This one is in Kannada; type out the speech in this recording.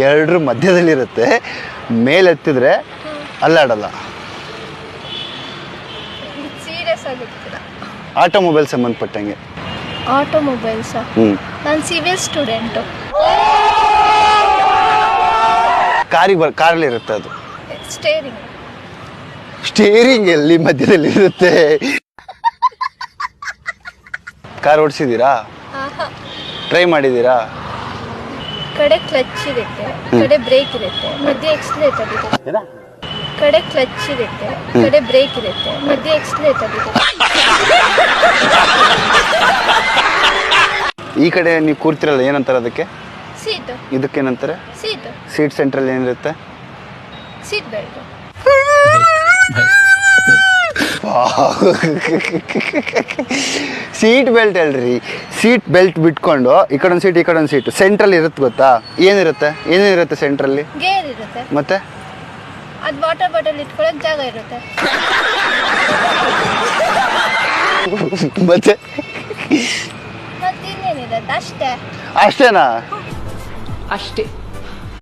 ಎರಡರ ಮಧ್ಯದಲ್ಲಿರುತ್ತೆ, ಮೇಲೆತ್ತಿದ್ರೆ ಅಲ್ಲಾಡಲ್ಲ. ಸೀರಿಯಸ್ ಆಗಿರ್ತೀರ. ಆಟೋಮೊಬೈಲ್ ಸಂಬಂಧಪಟ್ಟಂಗೆ. ಆಟೋಮೊಬೈಲ್ಸಾ? ನಾನು ಸಿವಿಲ್ ಸ್ಟೂಡೆಂಟು. ಕಾರಲ್ಲಿ ಇರುತ್ತೆ ಅದು. ಸ್ಟೇರಿಂಗ್. ಸ್ಟೇರಿಂಗ್ ಎಲ್ಲಿ ಮಧ್ಯದಲ್ಲಿ ಇರುತ್ತೆ? ಕಾರ್ ಓಡಿಸಿದ್ದೀರಾ? ಟ್ರೈ ಮಾಡಿದ್ದೀರಾ? ಕಡೆ ಕ್ಲಚ್ ಇರುತ್ತೆ, ಕಡೆ ಬ್ರೇಕ್ ಇರುತ್ತೆ, ಮಧ್ಯೆ ಎಕ್ಸ್ಲೇಟರ್ ಇರುತ್ತೆ. ಕಡೆ ಕ್ಲಚ್ ಇರುತ್ತೆ, ಕಡೆ ಬ್ರೇಕ್ ಇರುತ್ತೆ, ಮಧ್ಯೆ ಎಕ್ಸ್ಲೇಟರ್ ಇರುತ್ತೆ. ಈ ಕಡೆ ನೀವು ಕೂರ್ತಿರಲ್ಲ, ಏನಂತಾರೆ ಅದಕ್ಕೆ? ಸೀಟು. ಇದಕ್ಕೇನಂತಾರೆ? ಸೀಟು. ಸೀಟ್ ಸೆಂಟ್ರಲ್ಲಿ ಏನಿರುತ್ತೆ? Seat belt. ಸೀಟ್ ಬೆಲ್ಟ್ ಅಲ್ರಿ, ಸೀಟ್ ಬೆಲ್ಟ್ ಬಿಟ್ಕೊಂಡು ಈ ಕಡೆ ಒಂದು ಸೀಟ್ ಈ ಕಡೆ ಒಂದು ಸೀಟ್ ಸೆಂಟ್ರಲ್ಲಿ ಇರುತ್ತೆ ಗೊತ್ತಾ? ಏನಿರುತ್ತೆ ಸೆಂಟ್ರಲ್ಲಿ? ಗೇರ್ ಇರುತ್ತೆ. ಮತ್ತೆ ಅದು ವಾಟರ್ ಬಾಟಲ್ ಇಟ್ಕೊಳ್ಳೋಕೆ ಜಾಗ ಇರುತ್ತೆ. ಮತ್ತೆ ಇನ್ನೇನಿರುತ್ತೆ? ಅಷ್ಟೇ. ಅಷ್ಟೇನಾ? ಅಷ್ಟೇ.